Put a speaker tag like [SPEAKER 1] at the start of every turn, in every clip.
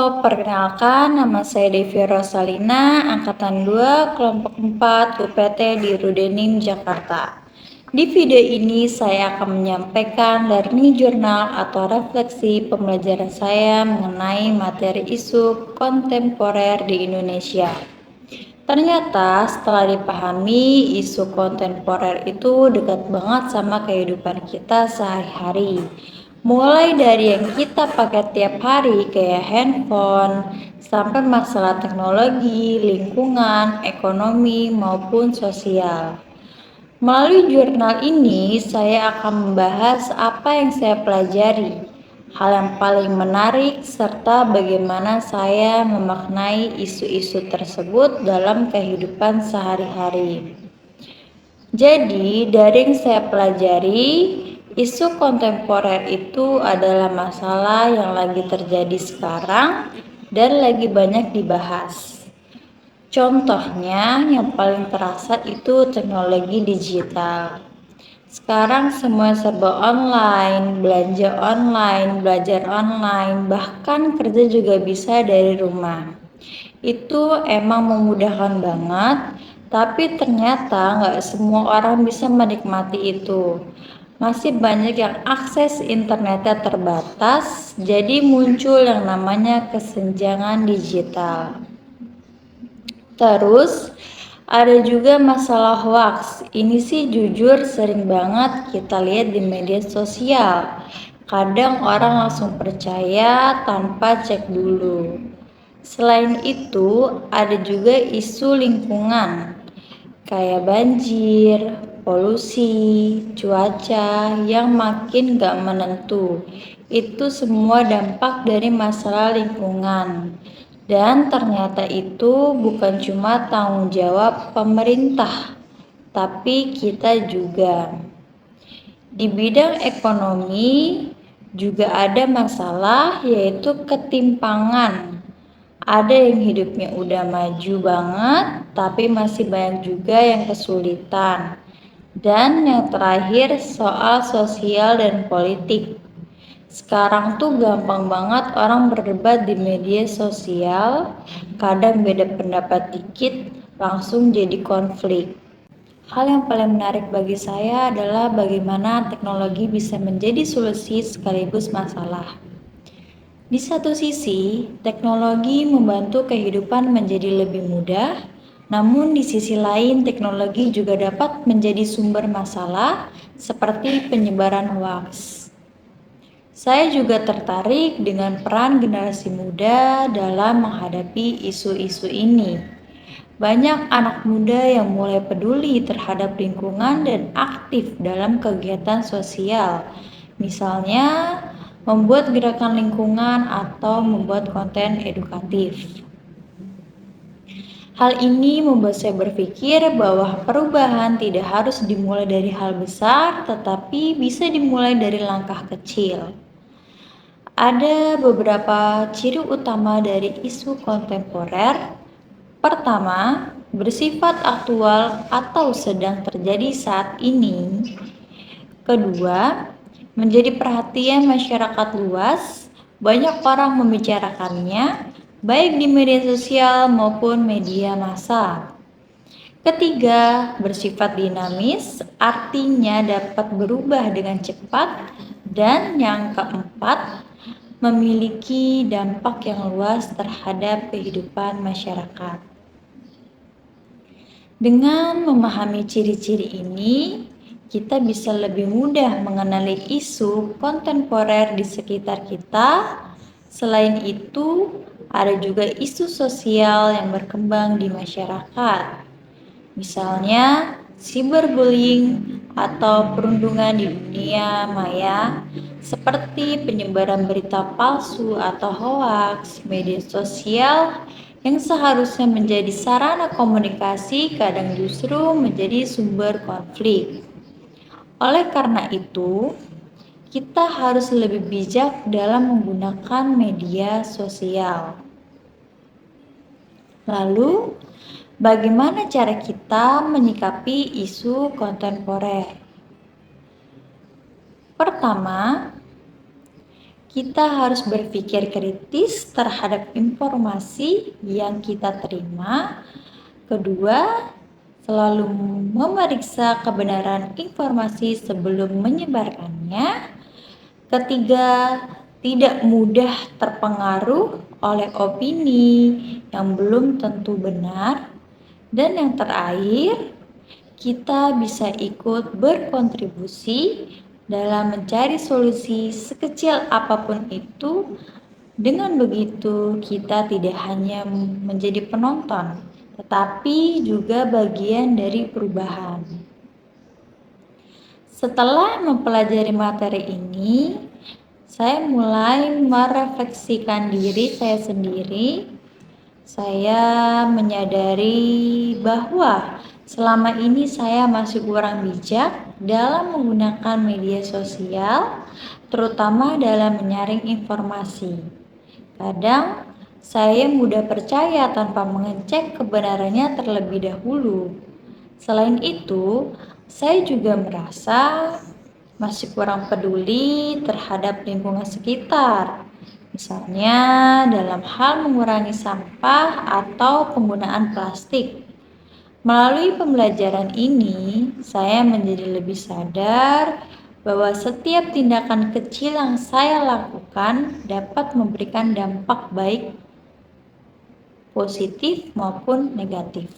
[SPEAKER 1] Perkenalkan nama saya Devi Rosalina, Angkatan 2, Kelompok 4, UPT di Rudenim, Jakarta. Di video ini saya akan menyampaikan learning journal atau refleksi pembelajaran saya mengenai materi isu kontemporer di Indonesia. Ternyata setelah dipahami, isu kontemporer itu dekat banget sama kehidupan kita sehari-hari. Mulai dari yang kita pakai tiap hari kayak handphone, sampai masalah teknologi, lingkungan, ekonomi, maupun sosial. Melalui jurnal ini, saya akan membahas apa yang saya pelajari, hal yang paling menarik, serta bagaimana saya memaknai isu-isu tersebut dalam kehidupan sehari-hari. Jadi, dari yang saya pelajari, isu kontemporer itu adalah masalah yang lagi terjadi sekarang dan lagi banyak dibahas. Contohnya yang paling terasa itu teknologi digital. Sekarang semua serba online, belanja online, belajar online, bahkan kerja juga bisa dari rumah. Itu emang memudahkan banget, tapi ternyata nggak semua orang bisa menikmati itu. Masih banyak yang akses internetnya terbatas, jadi muncul yang namanya kesenjangan digital. Terus ada juga masalah hoax. Ini sih jujur sering banget kita lihat di media sosial. Kadang orang langsung percaya tanpa cek dulu. Selain itu, ada juga isu lingkungan kayak banjir, polusi, cuaca yang makin gak menentu. Itu semua dampak dari masalah lingkungan. Dan ternyata itu bukan cuma tanggung jawab pemerintah, tapi kita juga. Di bidang ekonomi juga ada masalah yaitu ketimpangan. Ada yang hidupnya udah maju banget, tapi masih banyak juga yang kesulitan. Dan yang terakhir soal sosial dan politik. Sekarang tuh gampang banget orang berdebat di media sosial, kadang beda pendapat dikit langsung jadi konflik. Hal yang paling menarik bagi saya adalah bagaimana teknologi bisa menjadi solusi sekaligus masalah. Di satu sisi, teknologi membantu kehidupan menjadi lebih mudah, namun di sisi lain teknologi juga dapat menjadi sumber masalah seperti penyebaran hoaks. Saya juga tertarik dengan peran generasi muda dalam menghadapi isu-isu ini. Banyak anak muda yang mulai peduli terhadap lingkungan dan aktif dalam kegiatan sosial. Misalnya, membuat gerakan lingkungan atau membuat konten edukatif. Hal ini membuat saya berpikir bahwa perubahan tidak harus dimulai dari hal besar, tetapi bisa dimulai dari langkah kecil. Ada beberapa ciri utama dari isu kontemporer. Pertama, bersifat aktual atau sedang terjadi saat ini. Kedua, menjadi perhatian masyarakat luas. Banyak orang membicarakannya, baik di media sosial maupun media massa. Ketiga, bersifat dinamis, artinya dapat berubah dengan cepat. Dan yang keempat, memiliki dampak yang luas terhadap kehidupan masyarakat. Dengan memahami ciri-ciri ini, kita bisa lebih mudah mengenali isu kontemporer di sekitar kita. Selain itu, ada juga isu sosial yang berkembang di masyarakat. Misalnya, cyberbullying atau perundungan di dunia maya, seperti penyebaran berita palsu atau hoaks. Media sosial yang seharusnya menjadi sarana komunikasi kadang justru menjadi sumber konflik. Oleh karena itu, kita harus lebih bijak dalam menggunakan media sosial. Lalu, bagaimana cara kita menyikapi isu kontemporer? Pertama, kita harus berpikir kritis terhadap informasi yang kita terima. Kedua, selalu memeriksa kebenaran informasi sebelum menyebarkannya. Ketiga, tidak mudah terpengaruh oleh opini yang belum tentu benar. Dan yang terakhir, kita bisa ikut berkontribusi dalam mencari solusi sekecil apapun itu. Dengan begitu, kita tidak hanya menjadi penonton, tetapi juga bagian dari perubahan. Setelah mempelajari materi ini, saya mulai merefleksikan diri saya sendiri. Saya menyadari bahwa selama ini saya masih kurang bijak dalam menggunakan media sosial, terutama dalam menyaring informasi. Kadang saya mudah percaya tanpa mengecek kebenarannya terlebih dahulu. Selain itu, saya juga merasa masih kurang peduli terhadap lingkungan sekitar. Misalnya dalam hal mengurangi sampah atau penggunaan plastik. Melalui pembelajaran ini, saya menjadi lebih sadar bahwa setiap tindakan kecil yang saya lakukan dapat memberikan dampak baik positif maupun negatif.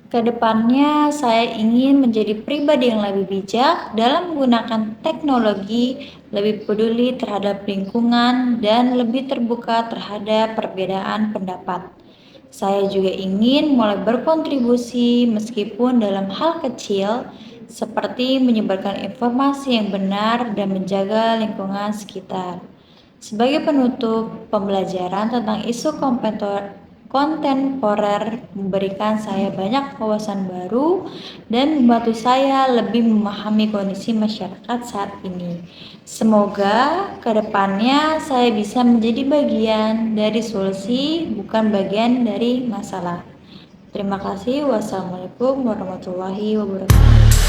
[SPEAKER 1] Kedepannya, saya ingin menjadi pribadi yang lebih bijak dalam menggunakan teknologi, lebih peduli terhadap lingkungan, dan lebih terbuka terhadap perbedaan pendapat. Saya juga ingin mulai berkontribusi meskipun dalam hal kecil, seperti menyebarkan informasi yang benar dan menjaga lingkungan sekitar. Sebagai penutup, pembelajaran tentang isu kontemporer memberikan saya banyak wawasan baru dan membantu saya lebih memahami kondisi masyarakat saat ini. Semoga kedepannya saya bisa menjadi bagian dari solusi, bukan bagian dari masalah. Terima kasih. Wassalamualaikum warahmatullahi wabarakatuh.